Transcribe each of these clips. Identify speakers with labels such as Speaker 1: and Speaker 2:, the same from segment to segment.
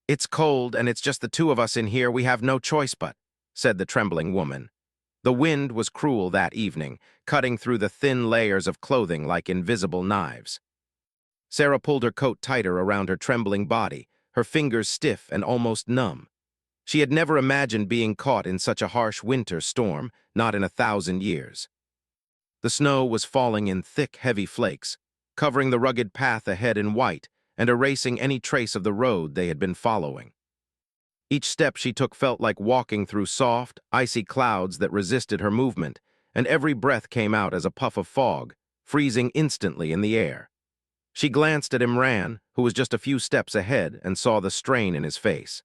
Speaker 1: "It's cold, and it's just the two of us in here. We have no choice but," said the trembling woman. The wind was cruel that evening, cutting through the thin layers of clothing like invisible knives. Sarah pulled her coat tighter around her trembling body, her fingers stiff and almost numb. She had never imagined being caught in such a harsh winter storm, not in 1,000 years. The snow was falling in thick, heavy flakes, covering the rugged path ahead in white and erasing any trace of the road they had been following. Each step she took felt like walking through soft, icy clouds that resisted her movement, and every breath came out as a puff of fog, freezing instantly in the air. She glanced at Imran, who was just a few steps ahead, and saw the strain in his face.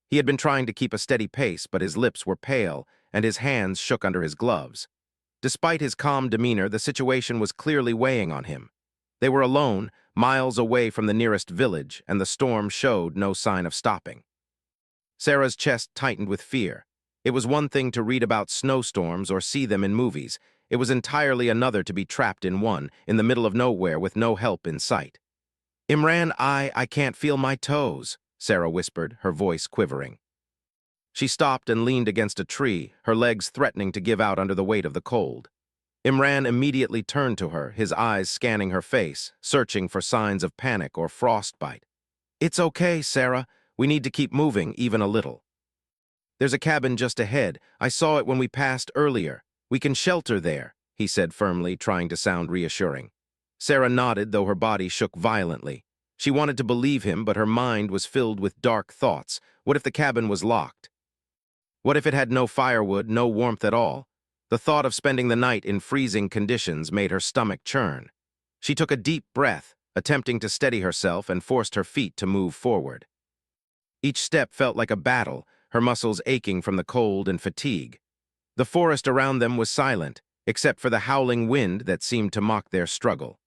Speaker 1: He had been trying to keep a steady pace, but his lips were pale, and his hands shook under his gloves. Despite his calm demeanor, the situation was clearly weighing on him. They were alone, miles away from the nearest village, and the storm showed no sign of stopping. Sarah's chest tightened with fear. It was one thing to read about snowstorms or see them in movies. It was entirely another to be trapped in one, in the middle of nowhere with no help in sight. "Imran, I can't feel my toes," Sarah whispered, her voice quivering. She stopped and leaned against a tree, her legs threatening to give out under the weight of the cold. Imran immediately turned to her, his eyes scanning her face, searching for signs of panic or frostbite. "It's okay, Sarah. We need to keep moving, even a little. There's a cabin just ahead. I saw it when we passed earlier. We can shelter there," he said firmly, trying to sound reassuring. Sarah nodded, though her body shook violently. She wanted to believe him, but her mind was filled with dark thoughts. What if the cabin was locked? What if it had no firewood, no warmth at all? The thought of spending the night in freezing conditions made her stomach churn. She took a deep breath, attempting to steady herself, and forced her feet to move forward. Each step felt like a battle, her muscles aching from the cold and fatigue. The forest around them was silent, except for the howling wind that seemed to mock their struggle.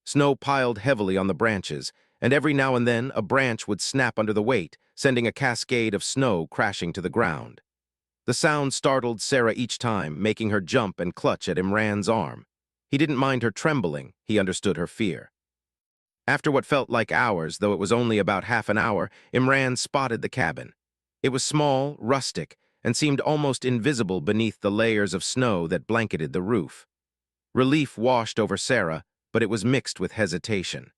Speaker 1: Snow piled heavily on the branches, and every now and then a branch would snap under the weight, sending a cascade of snow crashing to the ground. The sound startled Sarah each time, making her jump and clutch at Imran's arm. He didn't mind her trembling, he understood her fear. After what felt like hours, though it was only about half an hour, Imran spotted the cabin. It was small, rustic, and seemed almost invisible beneath the layers of snow that blanketed the roof. Relief washed over Sarah, but it was mixed with hesitation.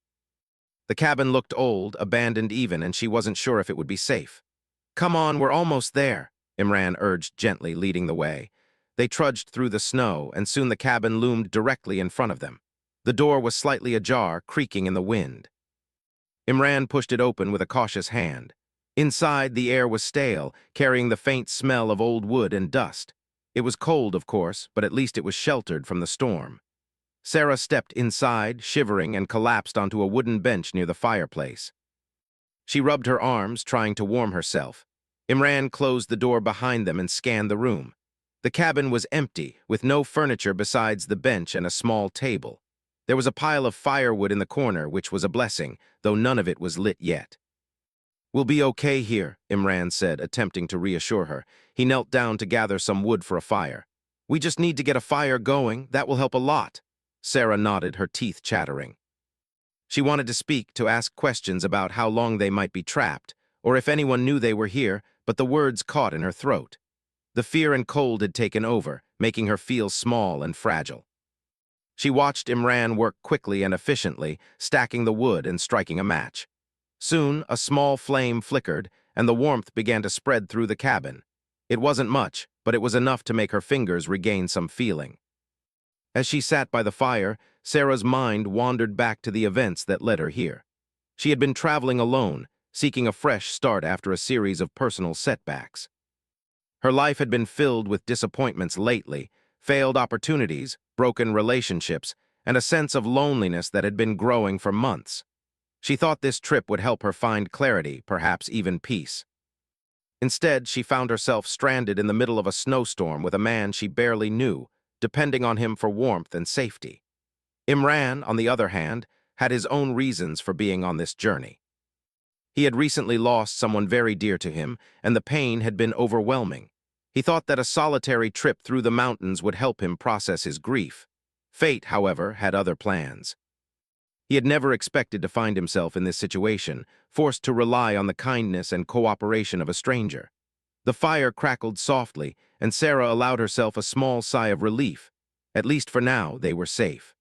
Speaker 1: The cabin looked old, abandoned even, and she wasn't sure if it would be safe. "Come on, we're almost there," Imran urged gently, leading the way. They trudged through the snow, and soon the cabin loomed directly in front of them. The door was slightly ajar, creaking in the wind. Imran pushed it open with a cautious hand. Inside, the air was stale, carrying the faint smell of old wood and dust. It was cold, of course, but at least it was sheltered from the storm. Sarah stepped inside, shivering, and collapsed onto a wooden bench near the fireplace. She rubbed her arms, trying to warm herself. Imran closed the door behind them and scanned the room. The cabin was empty, with no furniture besides the bench and a small table. There was a pile of firewood in the corner, which was a blessing, though none of it was lit yet. "We'll be okay here," Imran said, attempting to reassure her. He knelt down to gather some wood for a fire. "We just need to get a fire going. That will help a lot." Sarah nodded, her teeth chattering. She wanted to speak, to ask questions about how long they might be trapped, or if anyone knew they were here, but the words caught in her throat. The fear and cold had taken over, making her feel small and fragile. She watched Imran work quickly and efficiently, stacking the wood and striking a match. Soon, a small flame flickered, and the warmth began to spread through the cabin. It wasn't much, but it was enough to make her fingers regain some feeling. As she sat by the fire, Sarah's mind wandered back to the events that led her here. She had been traveling alone, seeking a fresh start after a series of personal setbacks. Her life had been filled with disappointments lately, failed opportunities, broken relationships, and a sense of loneliness that had been growing for months. She thought this trip would help her find clarity, perhaps even peace. Instead, she found herself stranded in the middle of a snowstorm with a man she barely knew, depending on him for warmth and safety. Imran, on the other hand, had his own reasons for being on this journey. He had recently lost someone very dear to him, and the pain had been overwhelming. He thought that a solitary trip through the mountains would help him process his grief. Fate, however, had other plans. He had never expected to find himself in this situation, forced to rely on the kindness and cooperation of a stranger. The fire crackled softly, and Sarah allowed herself a small sigh of relief. At least for now, they were safe.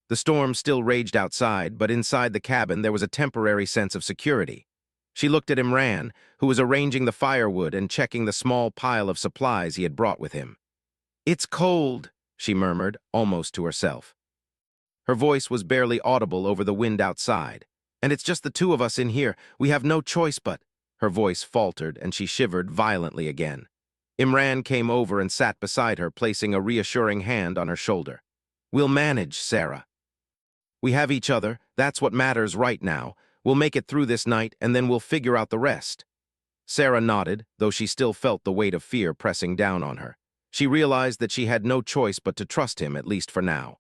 Speaker 1: The storm still raged outside, but inside the cabin there was a temporary sense of security. She looked at Imran, who was arranging the firewood and checking the small pile of supplies he had brought with him. "It's cold," she murmured, almost to herself. Her voice was barely audible over the wind outside. "And it's just the two of us in here. We have no choice but—" Her voice faltered, and she shivered violently again. Imran came over and sat beside her, placing a reassuring hand on her shoulder. "We'll manage, Sarah. We have each other. That's what matters right now. We'll make it through this night, and then we'll figure out the rest." Sarah nodded, though she still felt the weight of fear pressing down on her. She realized that she had no choice but to trust him, at least for now.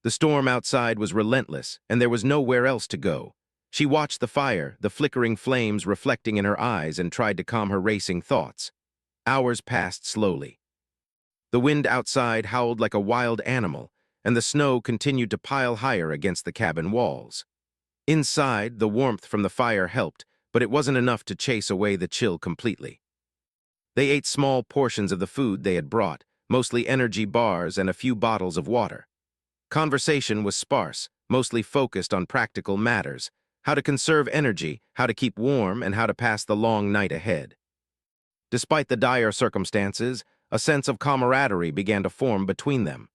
Speaker 1: The storm outside was relentless, and there was nowhere else to go. She watched the fire, the flickering flames reflecting in her eyes, and tried to calm her racing thoughts. Hours passed slowly. The wind outside howled like a wild animal, and the snow continued to pile higher against the cabin walls. Inside, the warmth from the fire helped, but it wasn't enough to chase away the chill completely. They ate small portions of the food they had brought, mostly energy bars and a few bottles of water. Conversation was sparse, mostly focused on practical matters: how to conserve energy, how to keep warm, and how to pass the long night ahead. Despite the dire circumstances, a sense of camaraderie began to form between them.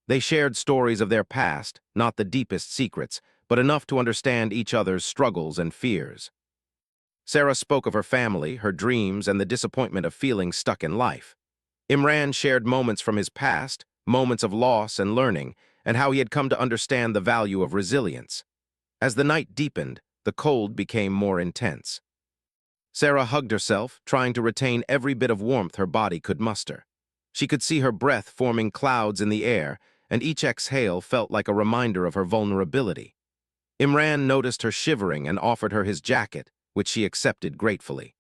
Speaker 1: They shared stories of their past, not the deepest secrets, but enough to understand each other's struggles and fears. Sarah spoke of her family, her dreams, and the disappointment of feeling stuck in life. Imran shared moments from his past, moments of loss and learning, and how he had come to understand the value of resilience. As the night deepened, the cold became more intense. Sarah hugged herself, trying to retain every bit of warmth her body could muster. She could see her breath forming clouds in the air, and each exhale felt like a reminder of her vulnerability. Imran noticed her shivering and offered her his jacket, which she accepted gratefully.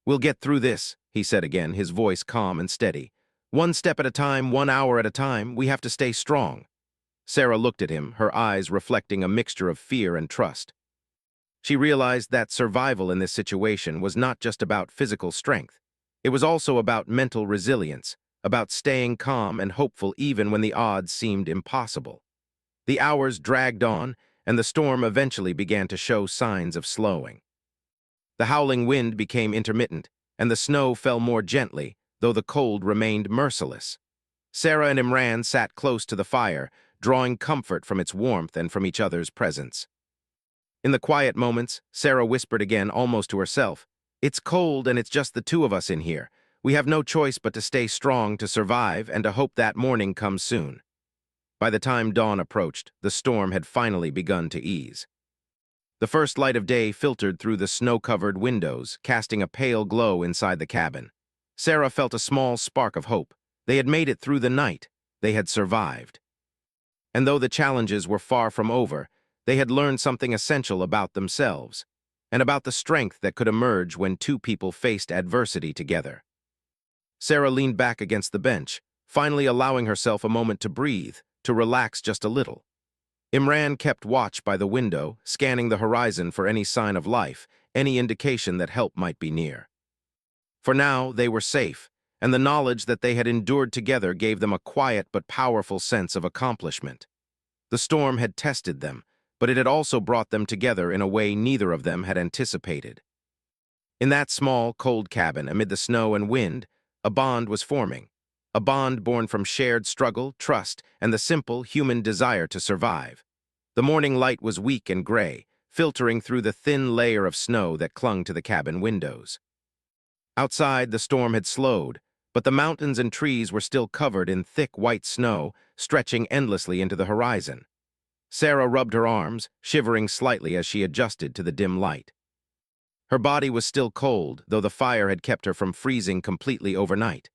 Speaker 1: "We'll get through this," he said again, his voice calm and steady. "One step at a time, 1 hour at a time, we have to stay strong." Sarah looked at him, her eyes reflecting a mixture of fear and trust. She realized that survival in this situation was not just about physical strength. It was also about mental resilience, about staying calm and hopeful even when the odds seemed impossible. The hours dragged on, and the storm eventually began to show signs of slowing. The howling wind became intermittent, and the snow fell more gently, though the cold remained merciless. Sarah and Imran sat close to the fire, drawing comfort from its warmth and from each other's presence. In the quiet moments, Sarah whispered again, almost to herself, "It's cold and it's just the two of us in here. We have no choice but to stay strong, to survive, and to hope that morning comes soon." By the time dawn approached, the storm had finally begun to ease. The first light of day filtered through the snow-covered windows, casting a pale glow inside the cabin. Sarah felt a small spark of hope. They had made it through the night. They had survived. And though the challenges were far from over, they had learned something essential about themselves, and about the strength that could emerge when two people faced adversity together. Sarah leaned back against the bench, finally allowing herself a moment to breathe, to relax just a little. Imran kept watch by the window, scanning the horizon for any sign of life, any indication that help might be near. For now, they were safe, and the knowledge that they had endured together gave them a quiet but powerful sense of accomplishment. The storm had tested them, but it had also brought them together in a way neither of them had anticipated. In that small, cold cabin, amid the snow and wind, a bond was forming. A bond born from shared struggle, trust, and the simple human desire to survive. The morning light was weak and gray, filtering through the thin layer of snow that clung to the cabin windows. Outside, the storm had slowed, but the mountains and trees were still covered in thick white snow, stretching endlessly into the horizon. Sarah rubbed her arms, shivering slightly as she adjusted to the dim light. Her body was still cold, though the fire had kept her from freezing completely overnight.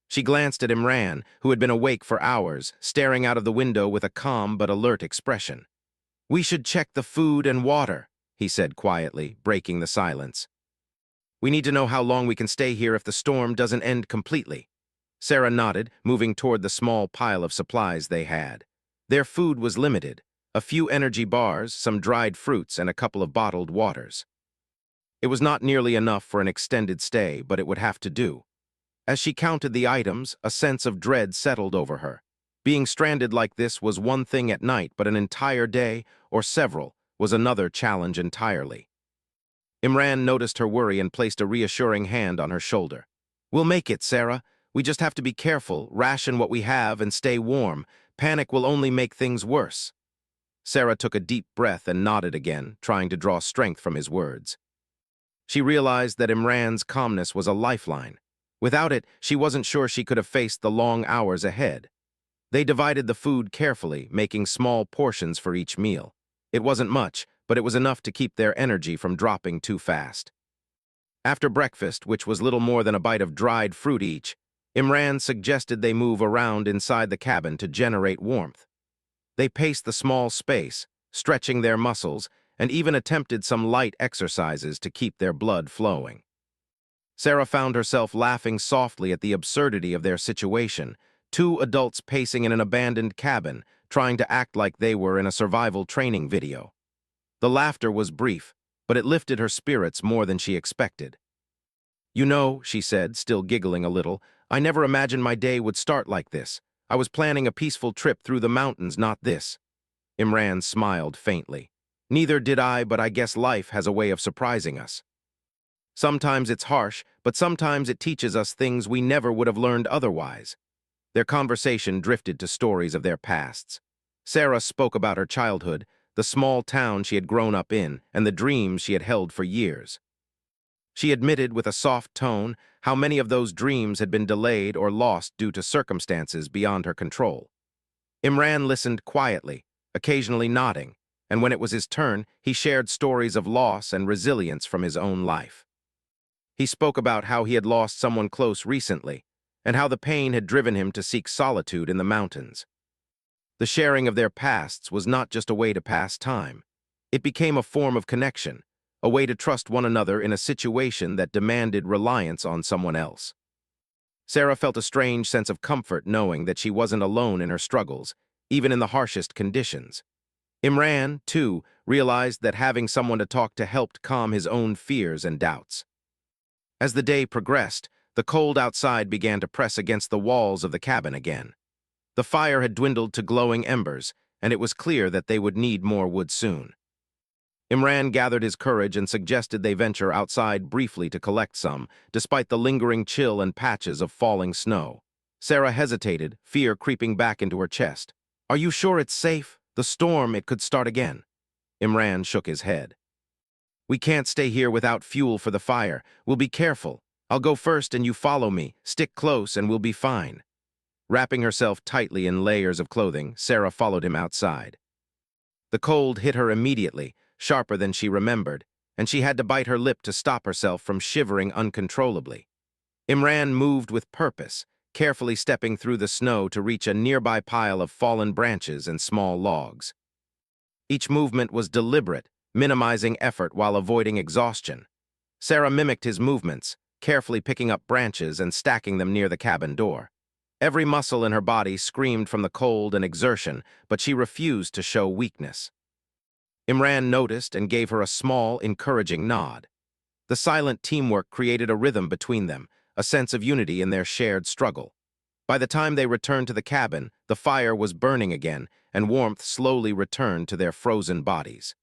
Speaker 1: She glanced at Imran, who had been awake for hours, staring out of the window with a calm but alert expression. "We should check the food and water," he said quietly, breaking the silence. "We need to know how long we can stay here if the storm doesn't end completely." Sarah nodded, moving toward the small pile of supplies they had. Their food was limited. A few energy bars, some dried fruits, and a couple of bottled waters. It was not nearly enough for an extended stay, but it would have to do. As she counted the items, a sense of dread settled over her. Being stranded like this was one thing at night, but an entire day, or several, was another challenge entirely. Imran noticed her worry and placed a reassuring hand on her shoulder. "We'll make it, Sarah. We just have to be careful, ration what we have, and stay warm. Panic will only make things worse." Sarah took a deep breath and nodded again, trying to draw strength from his words. She realized that Imran's calmness was a lifeline. Without it, she wasn't sure she could have faced the long hours ahead. They divided the food carefully, making small portions for each meal. It wasn't much, but it was enough to keep their energy from dropping too fast. After breakfast, which was little more than a bite of dried fruit each, Imran suggested they move around inside the cabin to generate warmth. They paced the small space, stretching their muscles, and even attempted some light exercises to keep their blood flowing. Sarah found herself laughing softly at the absurdity of their situation, two adults pacing in an abandoned cabin, trying to act like they were in a survival training video. The laughter was brief, but it lifted her spirits more than she expected. "You know," she said, still giggling a little, "I never imagined my day would start like this. I was planning a peaceful trip through the mountains, not this." Imran smiled faintly. "Neither did I, but I guess life has a way of surprising us. Sometimes it's harsh, but sometimes it teaches us things we never would have learned otherwise." Their conversation drifted to stories of their pasts. Sarah spoke about her childhood, the small town she had grown up in, and the dreams she had held for years. She admitted with a soft tone how many of those dreams had been delayed or lost due to circumstances beyond her control. Imran listened quietly, occasionally nodding, and when it was his turn, he shared stories of loss and resilience from his own life. He spoke about how he had lost someone close recently, and how the pain had driven him to seek solitude in the mountains. The sharing of their pasts was not just a way to pass time. It became a form of connection, a way to trust one another in a situation that demanded reliance on someone else. Sarah felt a strange sense of comfort knowing that she wasn't alone in her struggles, even in the harshest conditions. Imran, too, realized that having someone to talk to helped calm his own fears and doubts. As the day progressed, the cold outside began to press against the walls of the cabin again. The fire had dwindled to glowing embers, and it was clear that they would need more wood soon. Imran gathered his courage and suggested they venture outside briefly to collect some, despite the lingering chill and patches of falling snow. Sarah hesitated, fear creeping back into her chest. "Are you sure it's safe? The storm, it could start again." Imran shook his head. "We can't stay here without fuel for the fire. We'll be careful. I'll go first and you follow me. Stick close and we'll be fine." Wrapping herself tightly in layers of clothing, Sarah followed him outside. The cold hit her immediately, sharper than she remembered, and she had to bite her lip to stop herself from shivering uncontrollably. Imran moved with purpose, carefully stepping through the snow to reach a nearby pile of fallen branches and small logs. Each movement was deliberate, minimizing effort while avoiding exhaustion. Sarah mimicked his movements, carefully picking up branches and stacking them near the cabin door. Every muscle in her body screamed from the cold and exertion, but she refused to show weakness. Imran noticed and gave her a small, encouraging nod. The silent teamwork created a rhythm between them, a sense of unity in their shared struggle. By the time they returned to the cabin, the fire was burning again, and warmth slowly returned to their frozen bodies.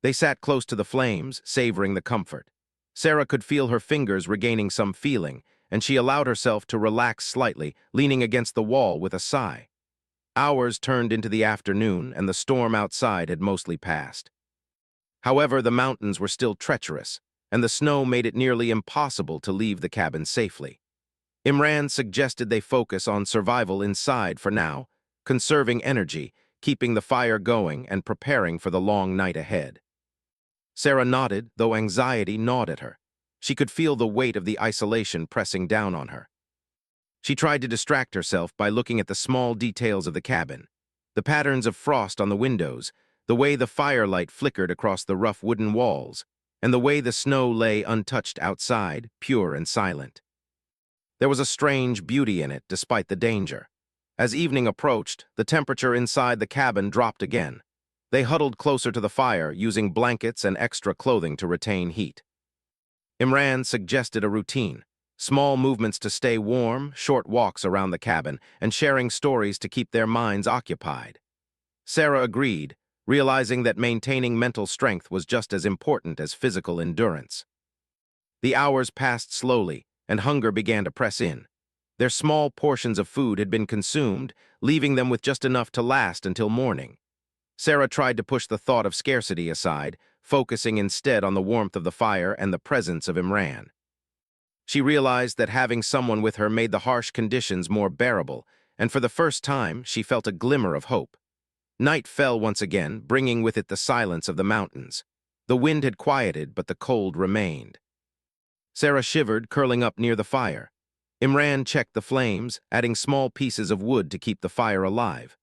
Speaker 1: They sat close to the flames, savoring the comfort. Sarah could feel her fingers regaining some feeling, and she allowed herself to relax slightly, leaning against the wall with a sigh. Hours turned into the afternoon, and the storm outside had mostly passed. However, the mountains were still treacherous, and the snow made it nearly impossible to leave the cabin safely. Imran suggested they focus on survival inside for now, conserving energy, keeping the fire going, and preparing for the long night ahead. Sarah nodded, though anxiety gnawed at her. She could feel the weight of the isolation pressing down on her. She tried to distract herself by looking at the small details of the cabin, the patterns of frost on the windows, the way the firelight flickered across the rough wooden walls, and the way the snow lay untouched outside, pure and silent. There was a strange beauty in it, despite the danger. As evening approached, the temperature inside the cabin dropped again. They huddled closer to the fire, using blankets and extra clothing to retain heat. Imran suggested a routine: small movements to stay warm, short walks around the cabin, and sharing stories to keep their minds occupied. Sarah agreed, realizing that maintaining mental strength was just as important as physical endurance. The hours passed slowly, and hunger began to press in. Their small portions of food had been consumed, leaving them with just enough to last until morning. Sarah tried to push the thought of scarcity aside, focusing instead on the warmth of the fire and the presence of Imran. She realized that having someone with her made the harsh conditions more bearable, and for the first time, she felt a glimmer of hope. Night fell once again, bringing with it the silence of the mountains. The wind had quieted, but the cold remained. Sarah shivered, curling up near the fire. Imran checked the flames, adding small pieces of wood to keep the fire alive.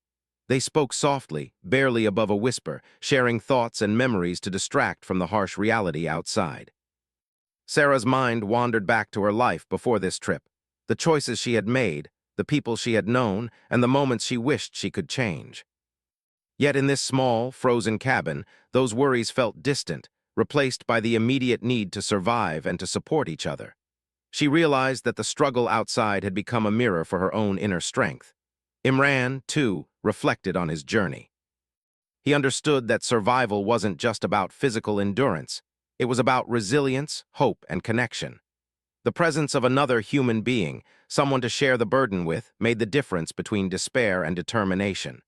Speaker 1: They spoke softly, barely above a whisper, sharing thoughts and memories to distract from the harsh reality outside. Sarah's mind wandered back to her life before this trip, the choices she had made, the people she had known, and the moments she wished she could change. Yet in this small, frozen cabin, those worries felt distant, replaced by the immediate need to survive and to support each other. She realized that the struggle outside had become a mirror for her own inner strength. Imran, too, reflected on his journey. He understood that survival wasn't just about physical endurance. It was about resilience, hope, and connection. The presence of another human being, someone to share the burden with, made the difference between despair and determination.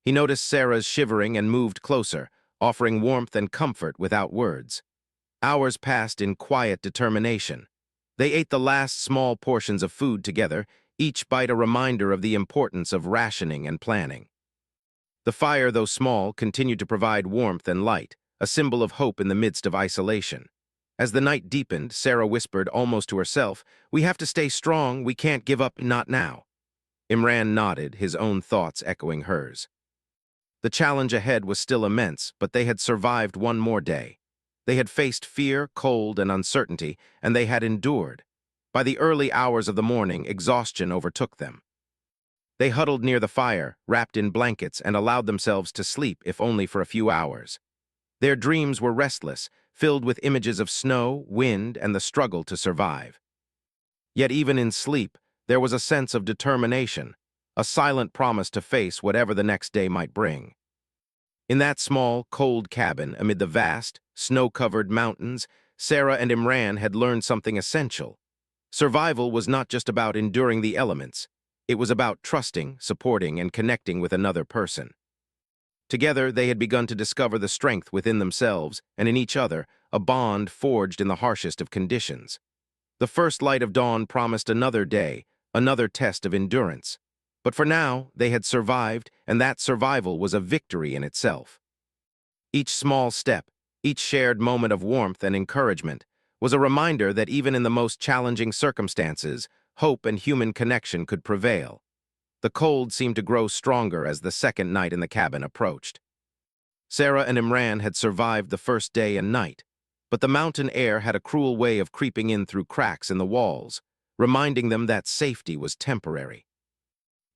Speaker 1: He noticed Sarah's shivering and moved closer, offering warmth and comfort without words. Hours passed in quiet determination. They ate the last small portions of food together, each bite a reminder of the importance of rationing and planning. The fire, though small, continued to provide warmth and light, a symbol of hope in the midst of isolation. As the night deepened, Sarah whispered almost to herself, "We have to stay strong, we can't give up, not now." Imran nodded, his own thoughts echoing hers. The challenge ahead was still immense, but they had survived one more day. They had faced fear, cold, and uncertainty, and they had endured. By the early hours of the morning, exhaustion overtook them. They huddled near the fire, wrapped in blankets, and allowed themselves to sleep, if only for a few hours. Their dreams were restless, filled with images of snow, wind, and the struggle to survive. Yet even in sleep, there was a sense of determination, a silent promise to face whatever the next day might bring. In that small, cold cabin amid the vast, snow-covered mountains, Sarah and Imran had learned something essential. Survival was not just about enduring the elements. It was about trusting, supporting, and connecting with another person. Together, they had begun to discover the strength within themselves and in each other, a bond forged in the harshest of conditions. The first light of dawn promised another day, another test of endurance. But for now, they had survived, and that survival was a victory in itself. Each small step, each shared moment of warmth and encouragement, was a reminder that even in the most challenging circumstances, hope and human connection could prevail. The cold seemed to grow stronger as the second night in the cabin approached. Sarah and Imran had survived the first day and night, but the mountain air had a cruel way of creeping in through cracks in the walls, reminding them that safety was temporary.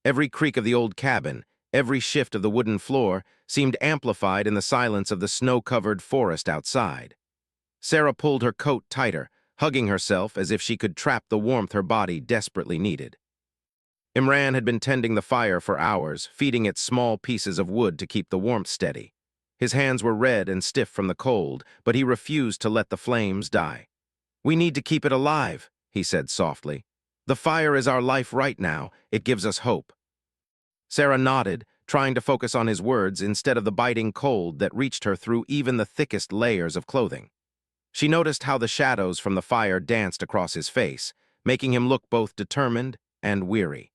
Speaker 1: Every creak of the old cabin, every shift of the wooden floor, seemed amplified in the silence of the snow-covered forest outside. Sarah pulled her coat tighter, hugging herself as if she could trap the warmth her body desperately needed. Imran had been tending the fire for hours, feeding it small pieces of wood to keep the warmth steady. His hands were red and stiff from the cold, but he refused to let the flames die. "We need to keep it alive," he said softly. "The fire is our life right now. It gives us hope." Sarah nodded, trying to focus on his words instead of the biting cold that reached her through even the thickest layers of clothing. She noticed how the shadows from the fire danced across his face, making him look both determined and weary.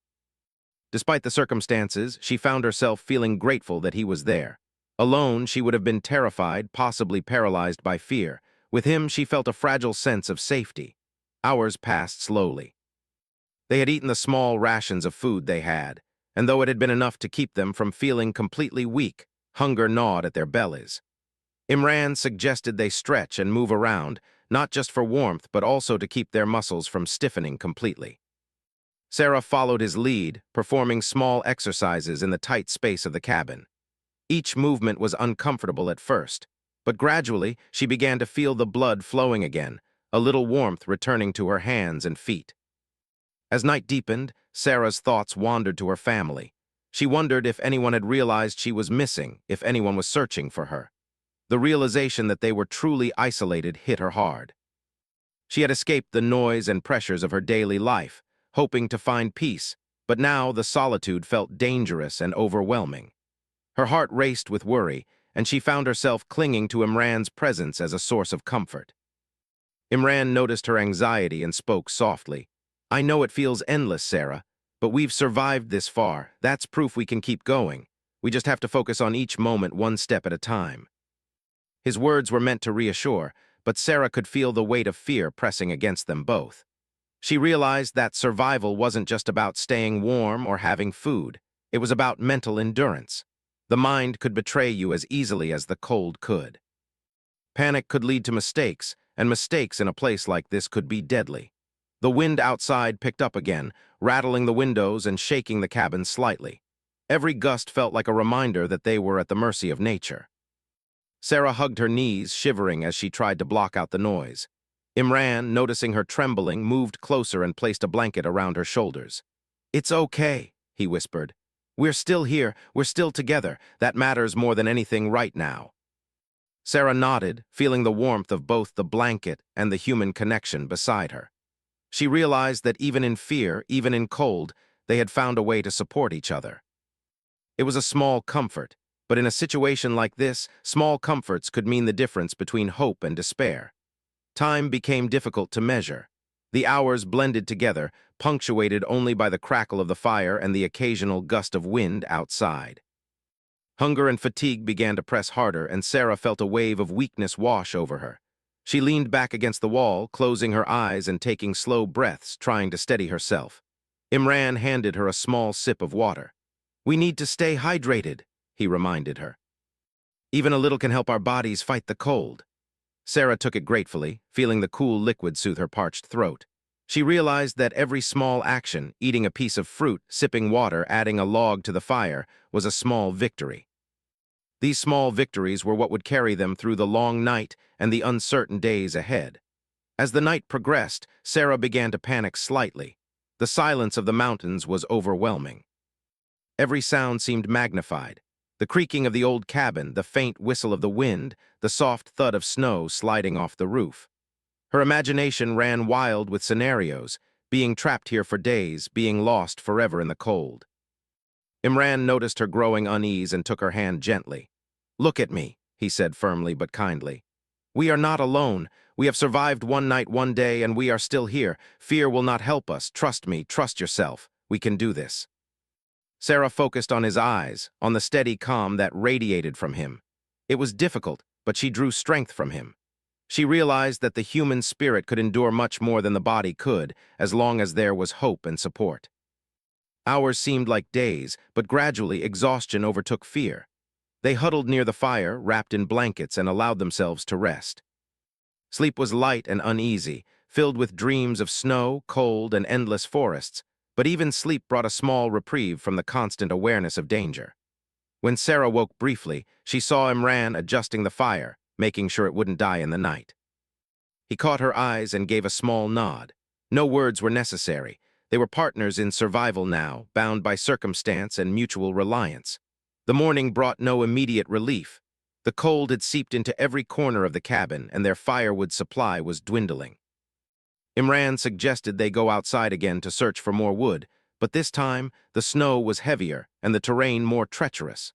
Speaker 1: Despite the circumstances, she found herself feeling grateful that he was there. Alone, she would have been terrified, possibly paralyzed by fear. With him, she felt a fragile sense of safety. Hours passed slowly. They had eaten the small rations of food they had, and though it had been enough to keep them from feeling completely weak, hunger gnawed at their bellies. Imran suggested they stretch and move around, not just for warmth, but also to keep their muscles from stiffening completely. Sarah followed his lead, performing small exercises in the tight space of the cabin. Each movement was uncomfortable at first, but gradually she began to feel the blood flowing again, a little warmth returning to her hands and feet. As night deepened, Sarah's thoughts wandered to her family. She wondered if anyone had realized she was missing, if anyone was searching for her. The realization that they were truly isolated hit her hard. She had escaped the noise and pressures of her daily life, hoping to find peace, but now the solitude felt dangerous and overwhelming. Her heart raced with worry, and she found herself clinging to Imran's presence as a source of comfort. Imran noticed her anxiety and spoke softly. "I know it feels endless, Sarah, but we've survived this far. That's proof we can keep going. We just have to focus on each moment one step at a time." His words were meant to reassure, but Sarah could feel the weight of fear pressing against them both. She realized that survival wasn't just about staying warm or having food. It was about mental endurance. The mind could betray you as easily as the cold could. Panic could lead to mistakes, and mistakes in a place like this could be deadly. The wind outside picked up again, rattling the windows and shaking the cabin slightly. Every gust felt like a reminder that they were at the mercy of nature. Sarah hugged her knees, shivering as she tried to block out the noise. Imran, noticing her trembling, moved closer and placed a blanket around her shoulders. "It's okay," he whispered. "We're still here, we're still together. That matters more than anything right now." Sarah nodded, feeling the warmth of both the blanket and the human connection beside her. She realized that even in fear, even in cold, they had found a way to support each other. It was a small comfort, but in a situation like this, small comforts could mean the difference between hope and despair. Time became difficult to measure. The hours blended together, punctuated only by the crackle of the fire and the occasional gust of wind outside. Hunger and fatigue began to press harder, and Sarah felt a wave of weakness wash over her. She leaned back against the wall, closing her eyes and taking slow breaths, trying to steady herself. Imran handed her a small sip of water. "We need to stay hydrated," he reminded her. "Even a little can help our bodies fight the cold." Sarah took it gratefully, feeling the cool liquid soothe her parched throat. She realized that every small action, eating a piece of fruit, sipping water, adding a log to the fire, was a small victory. These small victories were what would carry them through the long night and the uncertain days ahead. As the night progressed, Sarah began to panic slightly. The silence of the mountains was overwhelming. Every sound seemed magnified. The creaking of the old cabin, the faint whistle of the wind, the soft thud of snow sliding off the roof. Her imagination ran wild with scenarios, being trapped here for days, being lost forever in the cold. Imran noticed her growing unease and took her hand gently. "Look at me," he said firmly but kindly. "We are not alone. We have survived one night, one day, and we are still here. Fear will not help us. Trust me, trust yourself. We can do this." Sarah focused on his eyes, on the steady calm that radiated from him. It was difficult, but she drew strength from him. She realized that the human spirit could endure much more than the body could, as long as there was hope and support. Hours seemed like days, but gradually exhaustion overtook fear. They huddled near the fire, wrapped in blankets, and allowed themselves to rest. Sleep was light and uneasy, filled with dreams of snow, cold, and endless forests, but even sleep brought a small reprieve from the constant awareness of danger. When Sarah woke briefly, she saw Imran adjusting the fire, making sure it wouldn't die in the night. He caught her eyes and gave a small nod. No words were necessary. They were partners in survival now, bound by circumstance and mutual reliance. The morning brought no immediate relief. The cold had seeped into every corner of the cabin, and their firewood supply was dwindling. Imran suggested they go outside again to search for more wood, but this time the snow was heavier and the terrain more treacherous.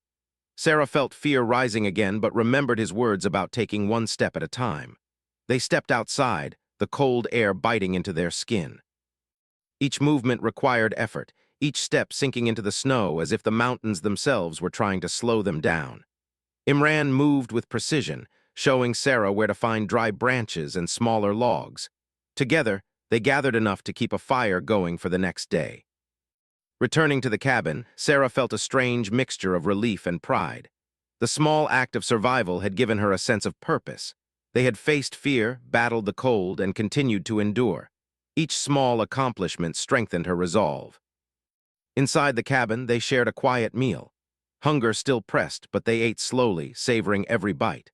Speaker 1: Sarah felt fear rising again, but remembered his words about taking one step at a time. They stepped outside, the cold air biting into their skin. Each movement required effort, each step sinking into the snow as if the mountains themselves were trying to slow them down. Imran moved with precision, showing Sarah where to find dry branches and smaller logs. Together, they gathered enough to keep a fire going for the next day. Returning to the cabin, Sarah felt a strange mixture of relief and pride. The small act of survival had given her a sense of purpose. They had faced fear, battled the cold, and continued to endure. Each small accomplishment strengthened her resolve. Inside the cabin, they shared a quiet meal. Hunger still pressed, but they ate slowly, savoring every bite.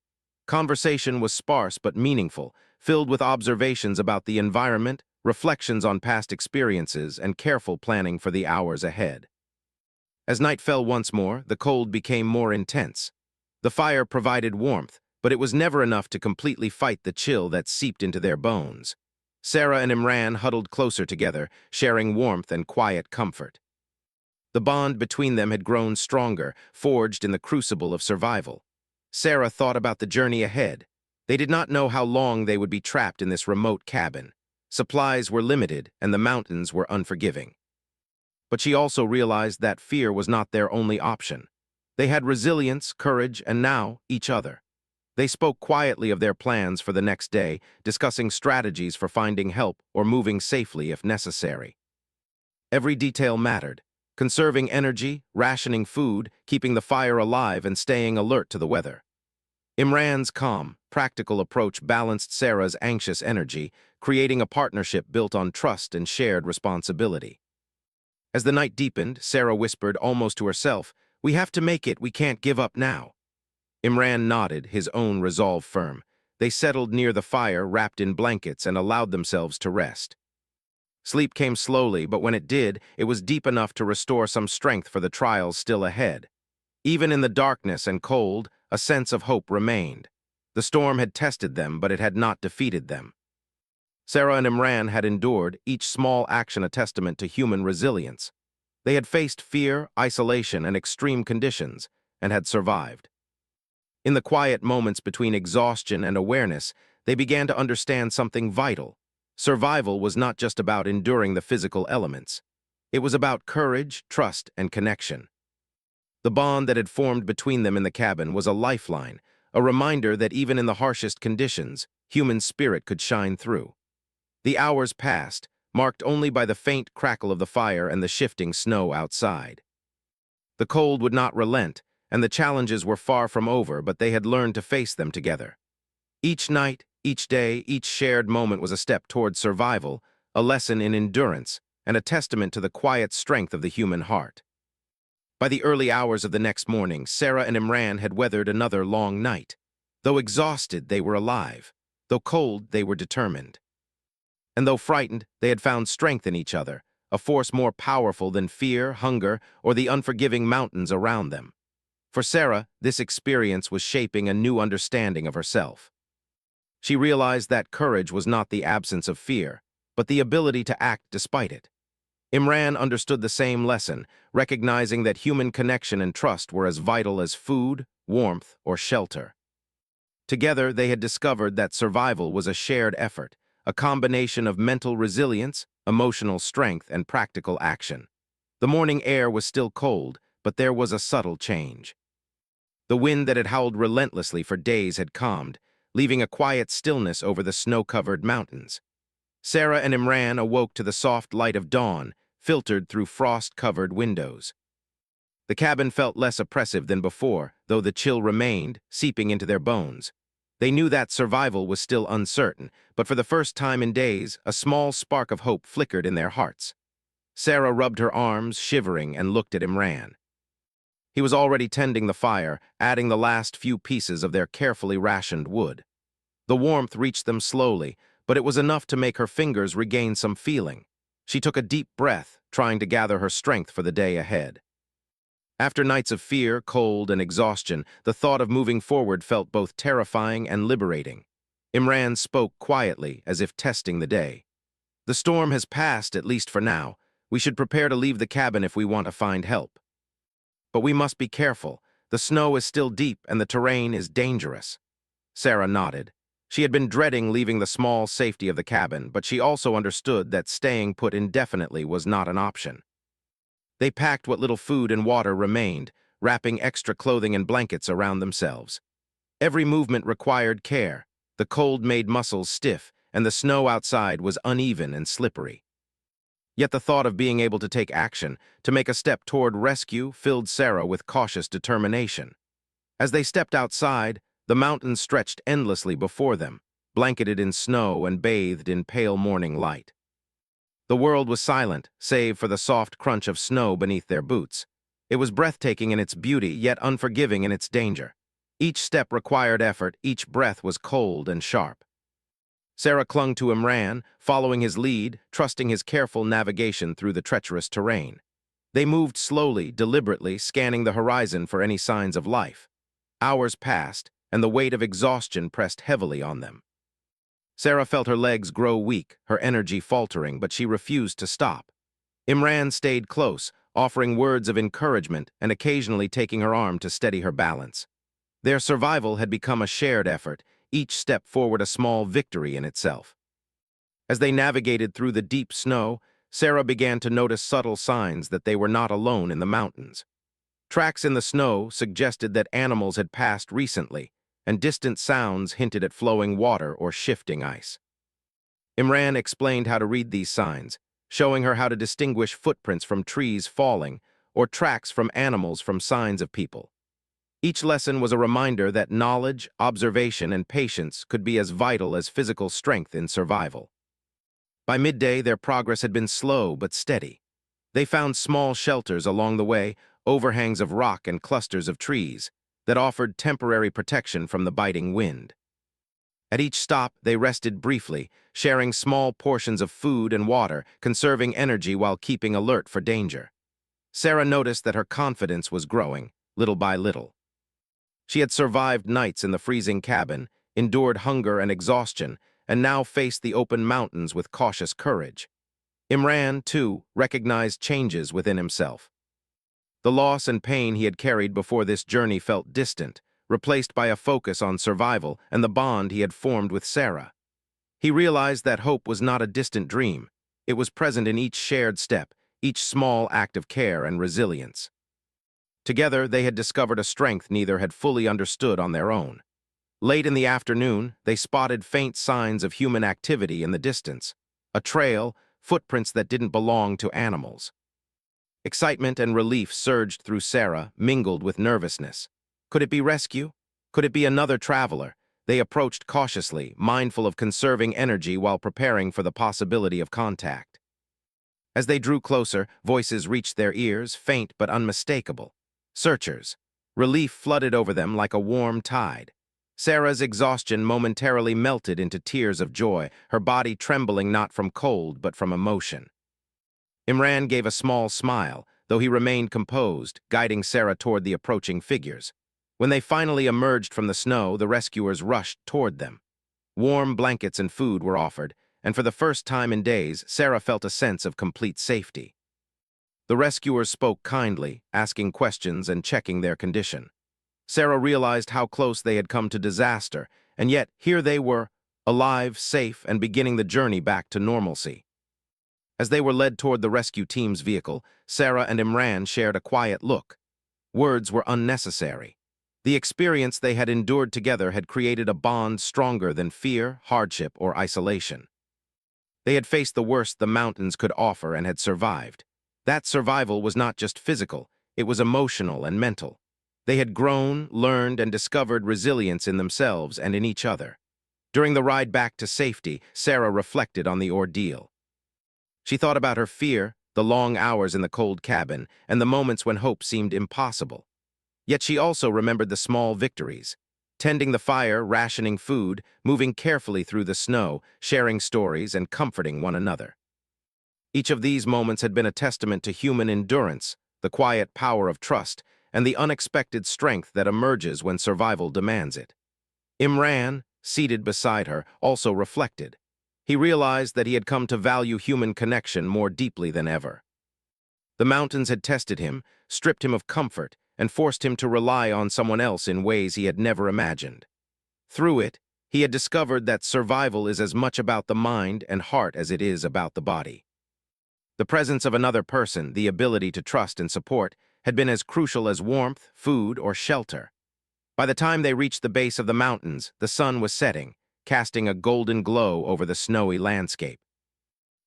Speaker 1: Conversation was sparse but meaningful, filled with observations about the environment, reflections on past experiences, and careful planning for the hours ahead. As night fell once more, the cold became more intense. The fire provided warmth, but it was never enough to completely fight the chill that seeped into their bones. Sarah and Imran huddled closer together, sharing warmth and quiet comfort. The bond between them had grown stronger, forged in the crucible of survival. Sarah thought about the journey ahead. They did not know how long they would be trapped in this remote cabin. Supplies were limited, and the mountains were unforgiving. But she also realized that fear was not their only option. They had resilience, courage, and now, each other. They spoke quietly of their plans for the next day, discussing strategies for finding help or moving safely if necessary. Every detail mattered: conserving energy, rationing food, keeping the fire alive, and staying alert to the weather. Imran's calm, practical approach balanced Sarah's anxious energy, creating a partnership built on trust and shared responsibility. As the night deepened, Sarah whispered almost to herself, "We have to make it, we can't give up now." Imran nodded, his own resolve firm. They settled near the fire, wrapped in blankets, and allowed themselves to rest. Sleep came slowly, but when it did, it was deep enough to restore some strength for the trials still ahead. Even in the darkness and cold, a sense of hope remained. The storm had tested them, but it had not defeated them. Sarah and Imran had endured, each small action a testament to human resilience. They had faced fear, isolation, and extreme conditions, and had survived. In the quiet moments between exhaustion and awareness, they began to understand something vital. Survival was not just about enduring the physical elements. It was about courage, trust, and connection. The bond that had formed between them in the cabin was a lifeline, a reminder that even in the harshest conditions, human spirit could shine through. The hours passed, marked only by the faint crackle of the fire and the shifting snow outside. The cold would not relent, and the challenges were far from over, but they had learned to face them together. Each night, each day, each shared moment was a step toward survival, a lesson in endurance, and a testament to the quiet strength of the human heart. By the early hours of the next morning, Sarah and Imran had weathered another long night. Though exhausted, they were alive. Though cold, they were determined. And though frightened, they had found strength in each other, a force more powerful than fear, hunger, or the unforgiving mountains around them. For Sarah, this experience was shaping a new understanding of herself. She realized that courage was not the absence of fear, but the ability to act despite it. Imran understood the same lesson, recognizing that human connection and trust were as vital as food, warmth, or shelter. Together, they had discovered that survival was a shared effort, a combination of mental resilience, emotional strength, and practical action. The morning air was still cold, but there was a subtle change. The wind that had howled relentlessly for days had calmed, leaving a quiet stillness over the snow-covered mountains. Sarah and Imran awoke to the soft light of dawn, filtered through frost-covered windows. The cabin felt less oppressive than before, though the chill remained, seeping into their bones. They knew that survival was still uncertain, but for the first time in days, a small spark of hope flickered in their hearts. Sarah rubbed her arms, shivering, and looked at Imran. He was already tending the fire, adding the last few pieces of their carefully rationed wood. The warmth reached them slowly, but it was enough to make her fingers regain some feeling. She took a deep breath, trying to gather her strength for the day ahead. After nights of fear, cold, and exhaustion, the thought of moving forward felt both terrifying and liberating. Imran spoke quietly, as if testing the day. "The storm has passed, at least for now. We should prepare to leave the cabin if we want to find help. But we must be careful. The snow is still deep and the terrain is dangerous." Sarah nodded. She had been dreading leaving the small safety of the cabin, but she also understood that staying put indefinitely was not an option. They packed what little food and water remained, wrapping extra clothing and blankets around themselves. Every movement required care. The cold made muscles stiff, and the snow outside was uneven and slippery. Yet the thought of being able to take action, to make a step toward rescue, filled Sarah with cautious determination. As they stepped outside, the mountains stretched endlessly before them, blanketed in snow and bathed in pale morning light. The world was silent, save for the soft crunch of snow beneath their boots. It was breathtaking in its beauty, yet unforgiving in its danger. Each step required effort, each breath was cold and sharp. Sarah clung to Imran, following his lead, trusting his careful navigation through the treacherous terrain. They moved slowly, deliberately, scanning the horizon for any signs of life. Hours passed, and the weight of exhaustion pressed heavily on them. Sarah felt her legs grow weak, her energy faltering, but she refused to stop. Imran stayed close, offering words of encouragement and occasionally taking her arm to steady her balance. Their survival had become a shared effort, each step forward a small victory in itself. As they navigated through the deep snow, Sarah began to notice subtle signs that they were not alone in the mountains. Tracks in the snow suggested that animals had passed recently, and distant sounds hinted at flowing water or shifting ice. Imran explained how to read these signs, showing her how to distinguish footprints from trees falling or tracks from animals from signs of people. Each lesson was a reminder that knowledge, observation, and patience could be as vital as physical strength in survival. By midday, their progress had been slow but steady. They found small shelters along the way, overhangs of rock and clusters of trees, that offered temporary protection from the biting wind. At each stop, they rested briefly, sharing small portions of food and water, conserving energy while keeping alert for danger. Sarah noticed that her confidence was growing, little by little. She had survived nights in the freezing cabin, endured hunger and exhaustion, and now faced the open mountains with cautious courage. Imran, too, recognized changes within himself. The loss and pain he had carried before this journey felt distant, replaced by a focus on survival and the bond he had formed with Sarah. He realized that hope was not a distant dream. It was present in each shared step, each small act of care and resilience. Together, they had discovered a strength neither had fully understood on their own. Late in the afternoon, they spotted faint signs of human activity in the distance. A trail, footprints that didn't belong to animals. Excitement and relief surged through Sarah, mingled with nervousness. Could it be rescue? Could it be another traveler? They approached cautiously, mindful of conserving energy while preparing for the possibility of contact. As they drew closer, voices reached their ears, faint but unmistakable. Searchers. Relief flooded over them like a warm tide. Sarah's exhaustion momentarily melted into tears of joy, her body trembling not from cold but from emotion. Imran gave a small smile, though he remained composed, guiding Sarah toward the approaching figures. When they finally emerged from the snow, the rescuers rushed toward them. Warm blankets and food were offered, and for the first time in days, Sarah felt a sense of complete safety. The rescuers spoke kindly, asking questions and checking their condition. Sarah realized how close they had come to disaster, and yet here they were, alive, safe, and beginning the journey back to normalcy. As they were led toward the rescue team's vehicle, Sarah and Imran shared a quiet look. Words were unnecessary. The experience they had endured together had created a bond stronger than fear, hardship, or isolation. They had faced the worst the mountains could offer and had survived. That survival was not just physical, it was emotional and mental. They had grown, learned, and discovered resilience in themselves and in each other. During the ride back to safety, Sarah reflected on the ordeal. She thought about her fear, the long hours in the cold cabin, and the moments when hope seemed impossible. Yet she also remembered the small victories. Tending the fire, rationing food, moving carefully through the snow, sharing stories, and comforting one another. Each of these moments had been a testament to human endurance, the quiet power of trust, and the unexpected strength that emerges when survival demands it. Imran, seated beside her, also reflected. He realized that he had come to value human connection more deeply than ever. The mountains had tested him, stripped him of comfort, and forced him to rely on someone else in ways he had never imagined. Through it, he had discovered that survival is as much about the mind and heart as it is about the body. The presence of another person, the ability to trust and support, had been as crucial as warmth, food, or shelter. By the time they reached the base of the mountains, the sun was setting, casting a golden glow over the snowy landscape.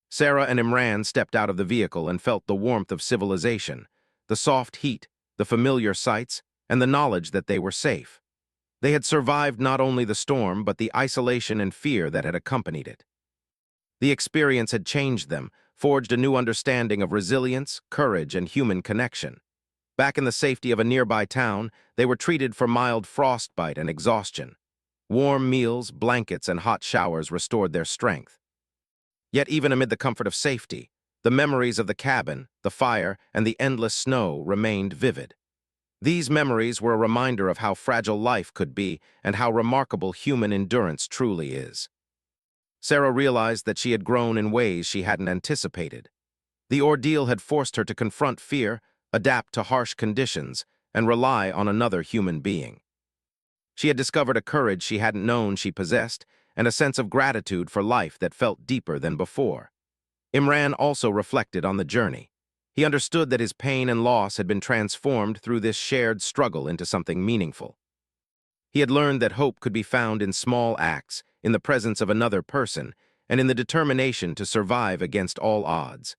Speaker 1: Sarah and Imran stepped out of the vehicle and felt the warmth of civilization, the soft heat, the familiar sights, and the knowledge that they were safe. They had survived not only the storm, but the isolation and fear that had accompanied it. The experience had changed them, forged a new understanding of resilience, courage, and human connection. Back in the safety of a nearby town, they were treated for mild frostbite and exhaustion. Warm meals, blankets, and hot showers restored their strength. Yet even amid the comfort of safety, the memories of the cabin, the fire, and the endless snow remained vivid. These memories were a reminder of how fragile life could be and how remarkable human endurance truly is. Sarah realized that she had grown in ways she hadn't anticipated. The ordeal had forced her to confront fear, adapt to harsh conditions, and rely on another human being. She had discovered a courage she hadn't known she possessed, and a sense of gratitude for life that felt deeper than before. Imran also reflected on the journey. He understood that his pain and loss had been transformed through this shared struggle into something meaningful. He had learned that hope could be found in small acts, in the presence of another person, and in the determination to survive against all odds.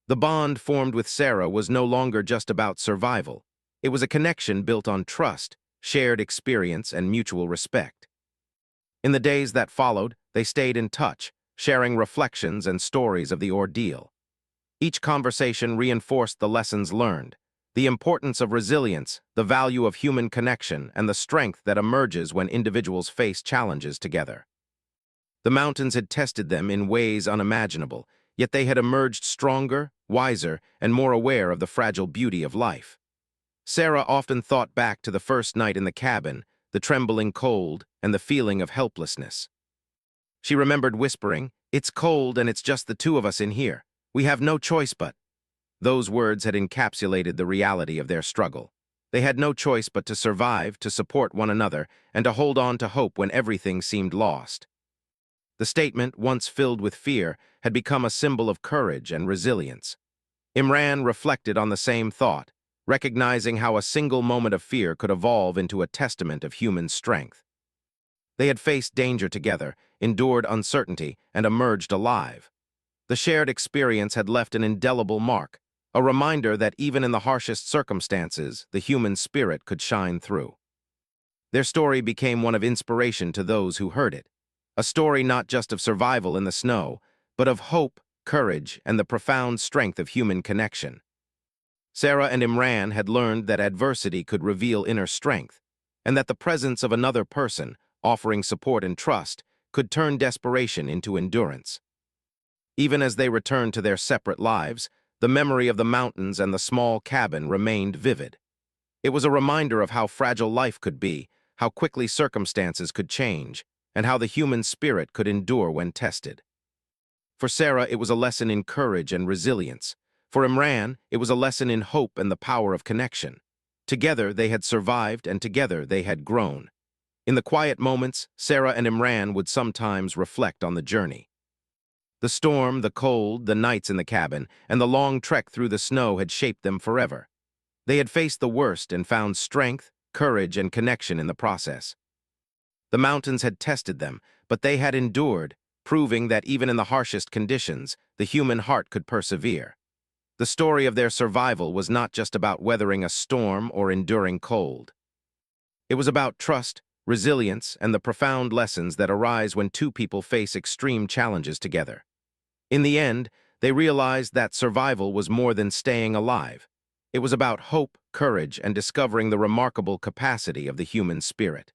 Speaker 1: The bond formed with Sarah was no longer just about survival. It was a connection built on trust, shared experience, and mutual respect. In the days that followed, they stayed in touch, sharing reflections and stories of the ordeal. Each conversation reinforced the lessons learned, the importance of resilience, the value of human connection, and the strength that emerges when individuals face challenges together. The mountains had tested them in ways unimaginable, yet they had emerged stronger, wiser, and more aware of the fragile beauty of life. Sarah often thought back to the first night in the cabin, the trembling cold, and the feeling of helplessness. She remembered whispering, "It's cold and it's just the two of us in here. We have no choice but." Those words had encapsulated the reality of their struggle. They had no choice but to survive, to support one another, and to hold on to hope when everything seemed lost. The statement, once filled with fear, had become a symbol of courage and resilience. Imran reflected on the same thought, recognizing how a single moment of fear could evolve into a testament of human strength. They had faced danger together, endured uncertainty, and emerged alive. The shared experience had left an indelible mark, a reminder that even in the harshest circumstances, the human spirit could shine through. Their story became one of inspiration to those who heard it, a story not just of survival in the snow, but of hope, courage, and the profound strength of human connection. Sarah and Imran had learned that adversity could reveal inner strength, and that the presence of another person, offering support and trust, could turn desperation into endurance. Even as they returned to their separate lives, the memory of the mountains and the small cabin remained vivid. It was a reminder of how fragile life could be, how quickly circumstances could change, and how the human spirit could endure when tested. For Sarah, it was a lesson in courage and resilience. For Imran, it was a lesson in hope and the power of connection. Together they had survived, and together they had grown. In the quiet moments, Sarah and Imran would sometimes reflect on the journey. The storm, the cold, the nights in the cabin, and the long trek through the snow had shaped them forever. They had faced the worst and found strength, courage, and connection in the process. The mountains had tested them, but they had endured, proving that even in the harshest conditions, the human heart could persevere. The story of their survival was not just about weathering a storm or enduring cold. It was about trust, resilience, and the profound lessons that arise when two people face extreme challenges together. In the end, they realized that survival was more than staying alive. It was about hope, courage, and discovering the remarkable capacity of the human spirit.